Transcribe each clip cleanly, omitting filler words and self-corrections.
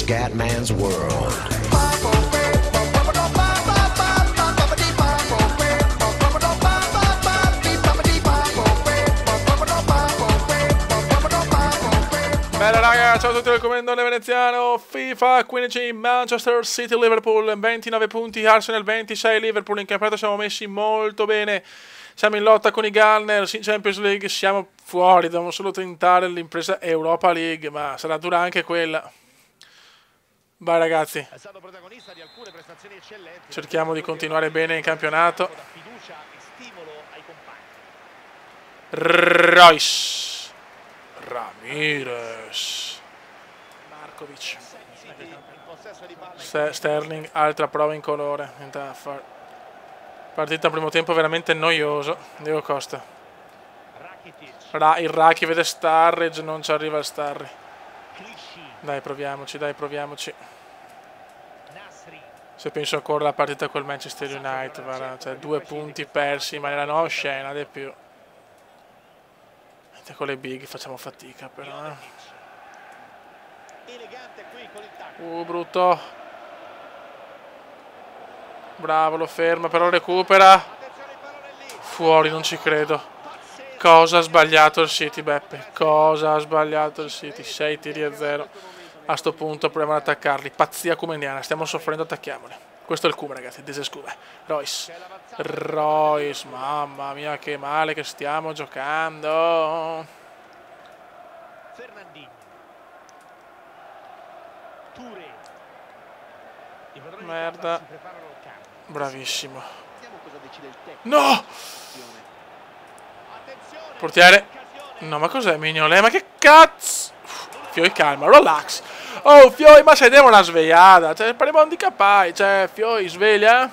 Scatman's World. Bella raga, ciao a tutti dal commendatore veneziano. FIFA 15, Manchester City, Liverpool 29 punti, Arsenal 26, Liverpool in campionato siamo messi molto bene. Siamo in lotta con i Gunners, in Champions League siamo fuori, dobbiamo solo tentare l'impresa Europa League, ma sarà dura anche quella. Vai ragazzi, cerchiamo di continuare bene in campionato. Royce, Ramirez, Markovic, Sterling, altra prova in colore. Partita primo tempo veramente noioso. Diego Costa, il Raki vede Starridge, non ci arriva il Starry. Dai proviamoci, dai proviamoci. Se penso ancora alla partita col Manchester United, guarda, cioè 2 punti persi in maniera non oscena di più. Con le big facciamo fatica però. Brutto. Bravo, lo ferma, però recupera. Fuori, non ci credo. Cosa ha sbagliato il City, Beppe? Cosa ha sbagliato il City? 6 tiri a 0. A sto punto proviamo ad attaccarli. Pazzia cumeniana, stiamo soffrendo, attacchiamoli. Questo è il Cume, ragazzi, desescume. Royce, mamma mia che male che stiamo giocando. Merda. Bravissimo. No! Portiere. No, ma cos'è Mignolet? Ma che cazzo? Fioi, calma, relax. Oh, Fioi, ma sei una svegliata. Cioè, parliamo handicappati. Cioè, Fioi, sveglia.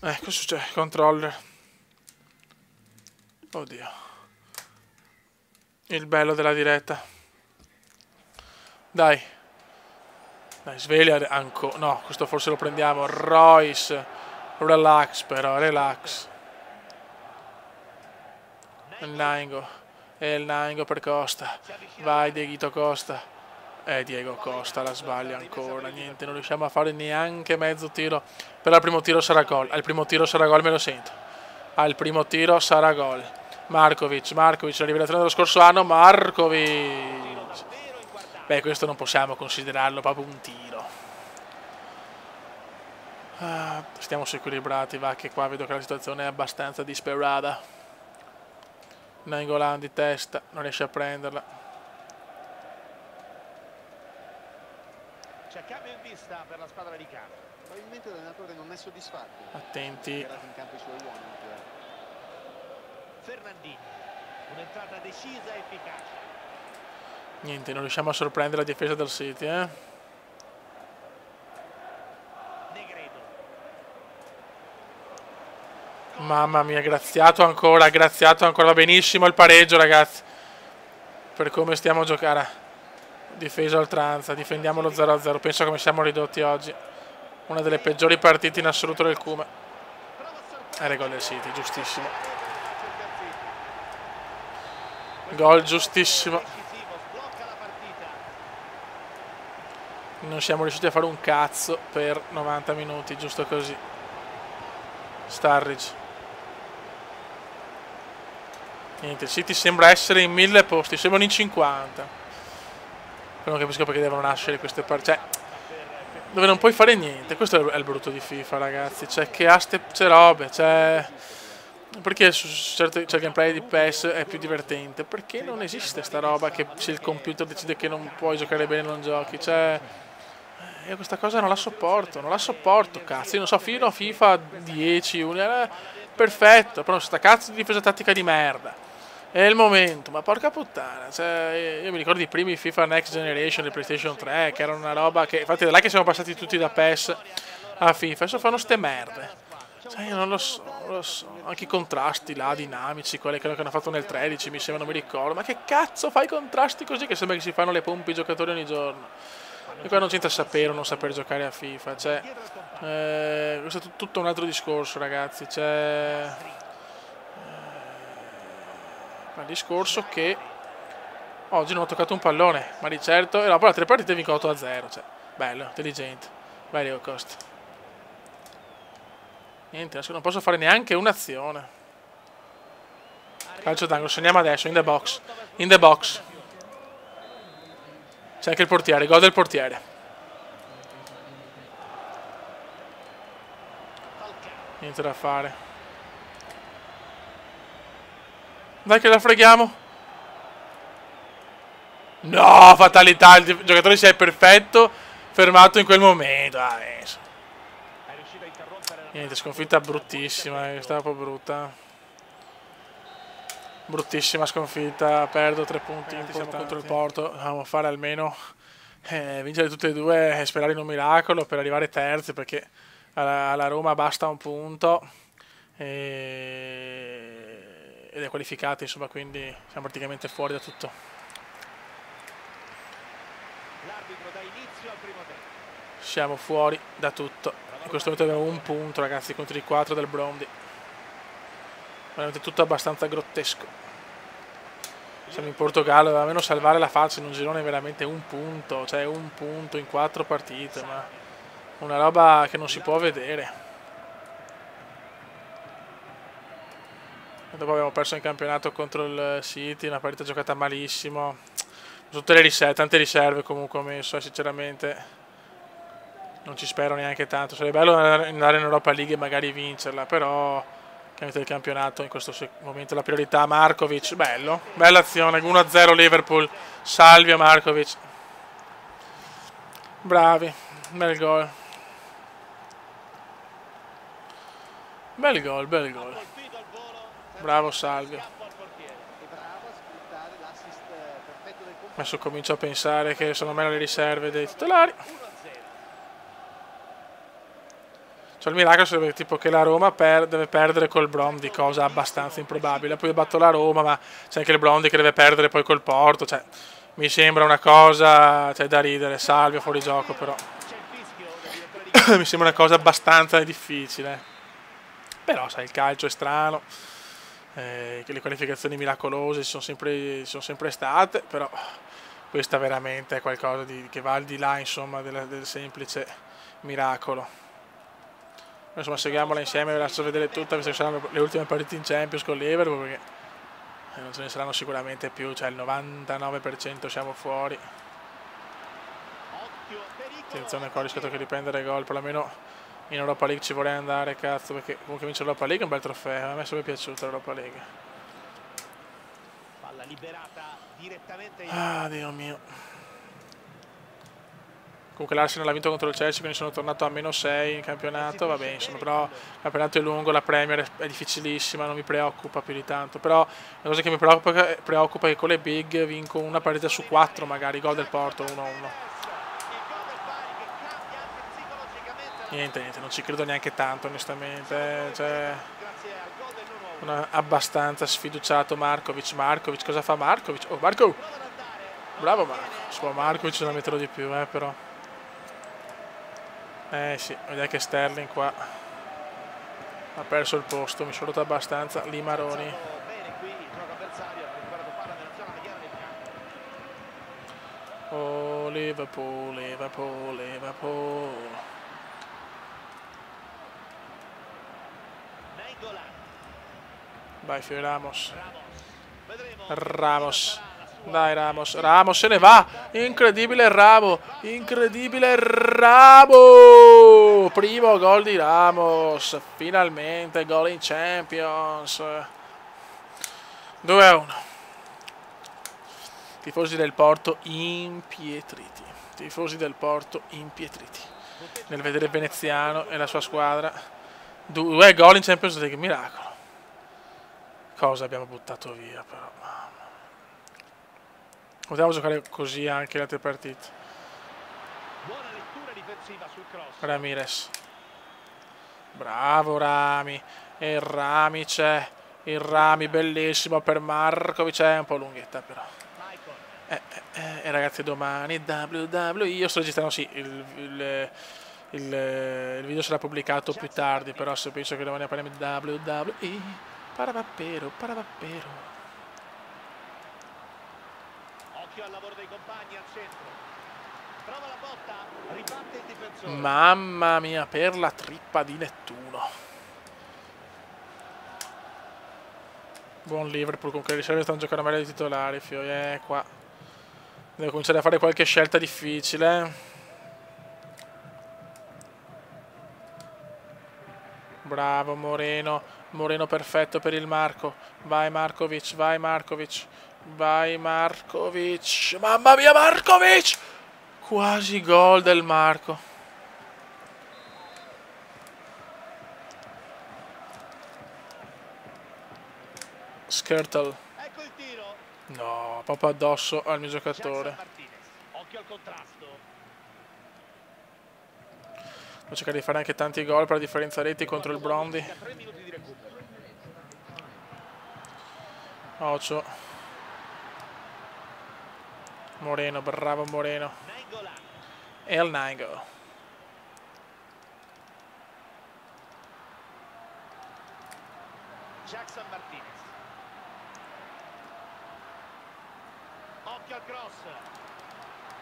Cosa succede? Controller. Oddio. Il bello della diretta. Dai. Dai, sveglia ancora. No, questo forse lo prendiamo. Royce. Relax però, relax. Il Naingo. E il Naingo per Costa. Vai, Dieguito Costa. Diego Costa la sbaglia ancora. Niente, non riusciamo a fare neanche mezzo tiro. Però al primo tiro sarà gol. Al primo tiro sarà gol, me lo sento. Al primo tiro sarà gol. Markovic, la rivelazione dello scorso anno. Markovic. Beh, questo non possiamo considerarlo proprio un tiro. Stiamo su equilibrati, va, che qua vedo che la situazione è abbastanza disperata. Nainggolan di testa, non riesce a prenderla. C'è cambio in vista per la squadra di casa. Probabilmente l'allenatore non è soddisfatto. Attenti. Fernandinho, un'entrata decisa e efficace. Niente, non riusciamo a sorprendere la difesa del City, Mamma mia, graziato ancora, va benissimo il pareggio, ragazzi. Per come stiamo a giocare. Difesa a oltranza, difendiamo lo 0-0, penso come siamo ridotti oggi. Una delle peggiori partite in assoluto del Cume. Era gol del City, giustissimo. Gol giustissimo. Non siamo riusciti a fare un cazzo per 90 minuti, giusto così. Starridge. Niente, il City sembra essere in 1000 posti, sembrano in 50. Però non capisco perché devono nascere queste partite. Cioè, dove non puoi fare niente. Questo è il brutto di FIFA, ragazzi. Cioè, che ha ste robe. Cioè, perché su certe gameplay di PES è più divertente? Perché non esiste sta roba che se il computer decide che non puoi giocare bene non giochi. Cioè, io questa cosa non la sopporto, cazzo. Io non so, fino a FIFA 10, perfetto, però sta cazzo di difesa tattica di merda. È il momento, ma porca puttana, cioè, io mi ricordo i primi FIFA Next Generation di PlayStation 3, che era una roba che, infatti è da là che siamo passati tutti da PES a FIFA, adesso fanno ste merde. Cioè, io non lo so, anche i contrasti là, dinamici, quelli che hanno fatto nel 13, mi sembra, non mi ricordo, ma che cazzo fai contrasti così che sembra che si fanno le pompe i giocatori ogni giorno? E qua non c'entra sapere o non saper giocare a FIFA, cioè, questo è tutto un altro discorso, ragazzi, cioè... il discorso che Oggi non ho toccato un pallone, ma di certo. E dopo le 3 partite vinco 8-0. Cioè, bello, intelligente. Vai Diego Costa. Niente, adesso non posso fare neanche un'azione. Calcio d'angolo, segniamo adesso, in the box. In the box. C'è anche il portiere, gol del portiere. Niente da fare. Dai che la freghiamo. No, fatalità, il giocatore si è perfetto, fermato in quel momento. Niente, sconfitta bruttissima, è stata un po' brutta. Bruttissima sconfitta, perdo 3 punti importanti contro il Porto. Dobbiamo fare almeno vincere tutte e due e sperare in un miracolo per arrivare terzi, perché alla Roma basta un punto ed è qualificata, insomma, quindi siamo praticamente fuori da tutto. L'arbitro dà inizio al primo tempo. Siamo fuori da tutto. In questo momento abbiamo un punto, ragazzi, contro i 4 del Bromley. Veramente tutto abbastanza grottesco. Siamo in Portogallo, doveva almeno salvare la faccia in un girone veramente un punto, cioè un punto in 4 partite, ma una roba che non si può vedere. E dopo abbiamo perso in campionato contro il City, una partita giocata malissimo. Tutte le riserve, tante riserve comunque ho messo, sinceramente non ci spero neanche tanto. Sarebbe bello andare in Europa League e magari vincerla, però il campionato in questo momento la priorità. Markovic, bello, bella azione, 1-0 Liverpool, Salvio Markovic, bravi, bel gol, bel gol, bel gol, bravo Salvio. Adesso comincio a pensare che sono meno le riserve dei titolari. Cioè il miracolo sarebbe tipo che la Roma deve perdere col Bromley, cosa abbastanza improbabile. Poi batto la Roma, ma c'è anche il Bromley che deve perdere poi col Porto. Cioè, mi sembra una cosa, cioè, da ridere. Salvio fuori gioco, però mi sembra una cosa abbastanza difficile. Però sai, il calcio è strano, che le qualificazioni miracolose ci sono sempre state, però questa veramente è qualcosa che va al di là, insomma, del semplice miracolo. Insomma, seguiamola insieme, ve la faccio vedere tutta, visto che saranno le ultime partite in Champions con Liverpool, perché non ce ne saranno sicuramente più, cioè il 99% siamo fuori. Attenzione qua, rispetto che riprendere gol, perlomeno in Europa League ci vorrei andare, cazzo, perché comunque vincere l'Europa League è un bel trofeo, a me è sempre piaciuta l'Europa League. Palla liberata direttamente in... Ah, Dio mio. Comunque l'Arsenal ha vinto contro il Chelsea, quindi sono tornato a -6 in campionato, vabbè, insomma, però il campionato è lungo, la Premier è difficilissima, non mi preoccupa più di tanto, però la cosa che mi preoccupa è che con le big vinco una partita su 4 magari, gol del Porto 1-1. Niente, non ci credo neanche tanto, onestamente, cioè, abbastanza sfiduciato Markovic. Markovic, cosa fa Markovic? Oh, Marco! Bravo Marco, Markovic ce la metterò di più, però. Sì, vediamo che Sterling qua ha perso il posto, mi sono rotto abbastanza. Limaroni. Oh, Liverpool, Liverpool, Liverpool. Vai, Fio Ramos. Ramos. Dai Ramos, Ramos se ne va, incredibile Ramo, primo gol di Ramos, finalmente gol in Champions, 2-1, tifosi del Porto impietriti, nel vedere Veneziano e la sua squadra, 2 gol in Champions League, miracolo, cosa abbiamo buttato via però. Potremmo giocare così anche le altre partite. Buona lettura difensiva sul cross. Ramirez. Bravo Rami. E Rami c'è. Il Rami bellissimo per Markovic. È un po' lunghetta però. Ragazzi, domani WWE. Io sto registrando, sì, il video sarà pubblicato più tardi, però se penso che domani parliamo di WWE. Paravappero. Occhio al lavoro dei compagni al centro. Prova la botta, ribatte il difensore. Mamma mia, per la trippa di Nettuno. Buon Liverpool, con che le riserve stanno giocando meglio dei titolari, fioi. Qua devo cominciare a fare qualche scelta difficile. Bravo Moreno. Moreno perfetto per il Marco. Vai Markovic, vai Markovic. Vai Markovic. Mamma mia Markovic! Quasi gol del Marco. Skirtle. Ecco il tiro. No, proprio addosso al mio giocatore. Jackson Martinez. Occhio al contrasto. Devo cercare di fare anche tanti gol per la differenza reti contro il Brondi. 3 minuti di recupero. Ocio. Moreno, bravo Moreno. Nainggolan. El Nango. Jackson Martinez. Occhio al cross.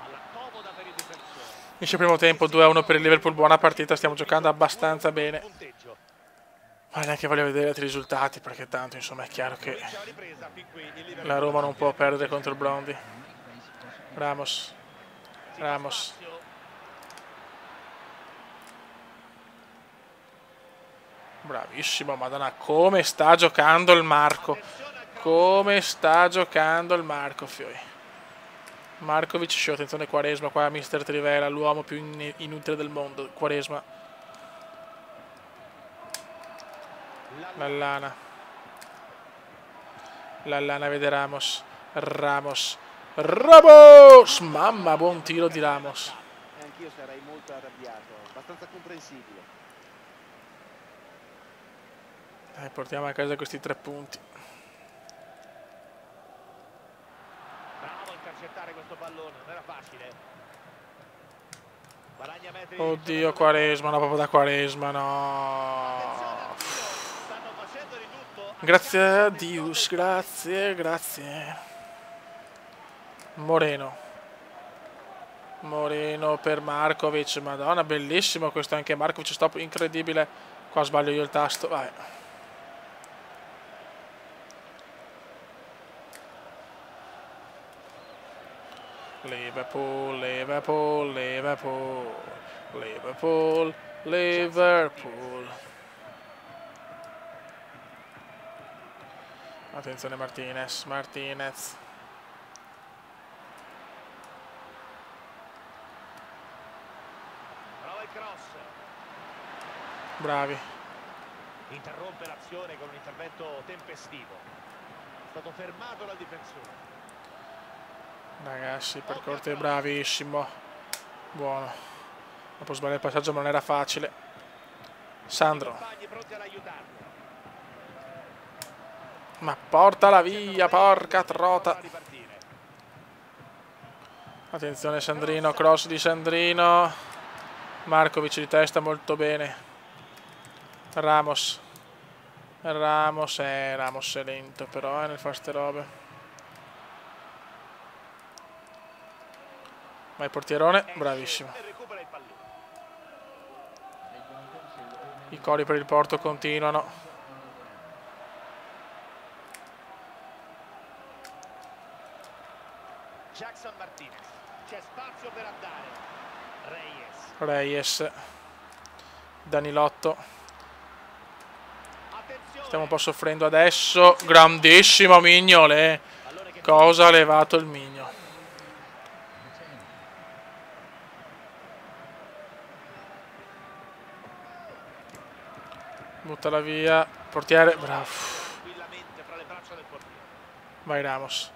Alla comoda per il difensore. Finisce il primo tempo, 2-1 per il Liverpool, buona partita, stiamo giocando abbastanza bene. Punteggio. Ma neanche voglio vedere altri risultati, perché tanto insomma è chiaro che Comincia la ripresa, fin qui il Liverpool. la Roma non può perdere contro il Brondi. Ramos. Si fa Ramos. spazio. Bravissimo, madonna, come sta giocando il Marco. Attenzione al cross. Come sta giocando il Marco, fioi. Markovic, show, attenzione Quaresma, qua Mister Trivela, l'uomo più inutile del mondo. Quaresma. Lallana. Lallana vede Ramos. Ramos. Ramos! Mamma, buon tiro di Ramos. E anch'io sarei molto arrabbiato, abbastanza comprensibile. Portiamo a casa questi 3 punti. Bravo a intercettare questo pallone, non era facile. Guadagna metri. Oddio, Quaresma, no, proprio da Quaresma, Attenzione no. al tiro. Stanno facendo di tutto. Grazie a Dio, grazie, grazie. Moreno. Moreno per Markovic, madonna, bellissimo questo anche Markovic, stop incredibile. Qua sbaglio io il tasto, vai. Liverpool, Liverpool, Liverpool, Liverpool, Liverpool. Attenzione Martinez, Martinez. Prova il cross. Bravi. Interrompe l'azione con un intervento tempestivo. È stato fermato dal difensore. Ragazzi, per corte, bravissimo. Buono. Dopo sbagliare il passaggio ma non era facile. Sandro. Compagni pronti ad aiutarlo. Ma portala via, porca trota. Prova a ripartire. Attenzione Sandrino, cross di Sandrino. Markovic di testa molto bene. Ramos. Ramos è lento però nel fare ste robe. Ma il portierone, bravissimo. E recupera il pallone. I cori per il Porto continuano. Jackson Martinez. C'è spazio per andare. Reyes. Reyes. Danilotto. Attenzione. Stiamo un po' soffrendo adesso. Grandissimo Mignole. Pallone che Cosa ha levato il Migno? Buttala via. Portiere, bravo. tranquillamente fra le braccia del portiere. Vai Ramos.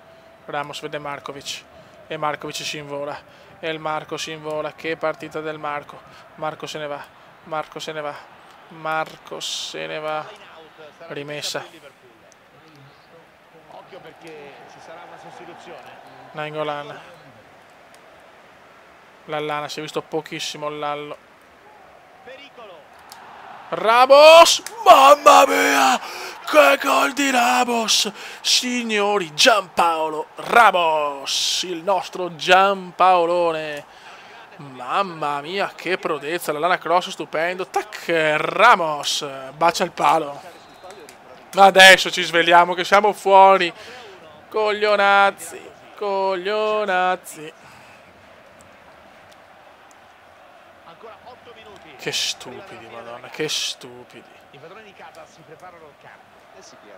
Ramos vede Markovic. E Markovic si invola. E il Marco si invola. Che partita del Marco. Marco se ne va. Marco se ne va. Marco se ne va. Line out, sarà Rimessa. per il Liverpool. Occhio perché ci sarà una sostituzione. Nainggolan. Lallana, si è visto pochissimo il Lallo. Pericolo. Ramos! Mamma mia! Che gol di Ramos, signori, Giampaolo Ramos, il nostro Giampaolone. Mamma mia, che prodezza, la lana cross stupendo. Tac, Ramos, bacia il palo. Adesso ci svegliamo che siamo fuori. Coglionazzi, coglionazzi. Ancora 8 minuti. Che stupidi, madonna, che stupidi. I padroni di casa si preparano al cambio. Sì, Pier.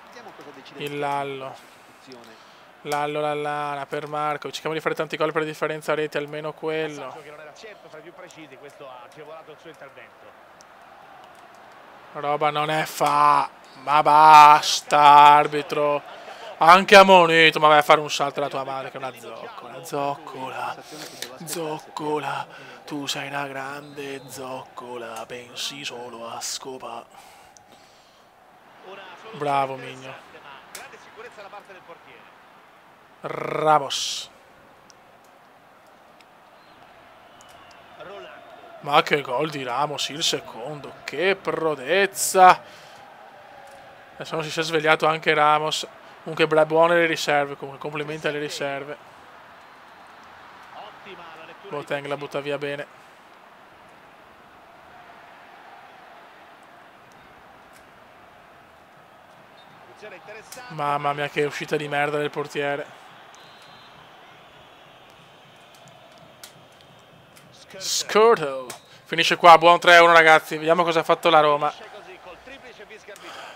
Vediamo cosa decide. Il Lallo. Sostituzione. Lallo, Lallana per Marco. Cerchiamo di fare tanti gol per differenza reti, almeno quello. Passaggio che non era certo fra i più precisi, questo ha agevolato il suo intervento. Roba non è fa. Ma basta, arbitro. Anche ammonito. Ma vai a fare un salto alla tua madre che è una zoccola. Zoccola. Zoccola. Tu sei una grande zoccola. Pensi solo a scopa. Bravo, Migno. Grande sicurezza da parte del portiere. Ramos. Rolando. Ma che gol di Ramos, il secondo. Che prodezza. Adesso non si sia svegliato anche Ramos. Comunque buone le riserve. Comunque complimenti alle riserve. Ottima la lettura. Boateng la butta via bene. Interessante. Mamma mia che uscita di merda del portiere. Skirtle. Finisce qua, buon 3-1 ragazzi. Vediamo cosa ha fatto la Roma. Così col triplice fischio arbitrale.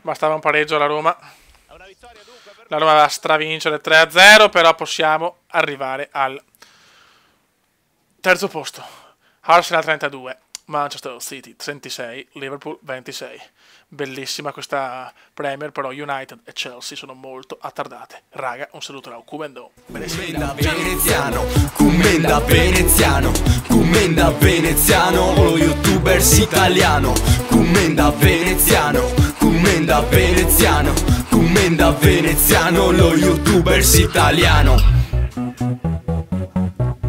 Bastava un pareggio alla Roma. È una vittoria dunque per La Roma va a stravincere 3-0, però possiamo arrivare al terzo posto. Arsenal 32, Manchester City 36, Liverpool 26. Bellissima questa Premier, però United e Chelsea sono molto attardate. Raga, un saluto da Cumendo. Commenda veneziano, commenda veneziano, commenda veneziano, lo youtubers italiano. Commenda veneziano, commenda veneziano, commenda veneziano, lo youtubers italiano.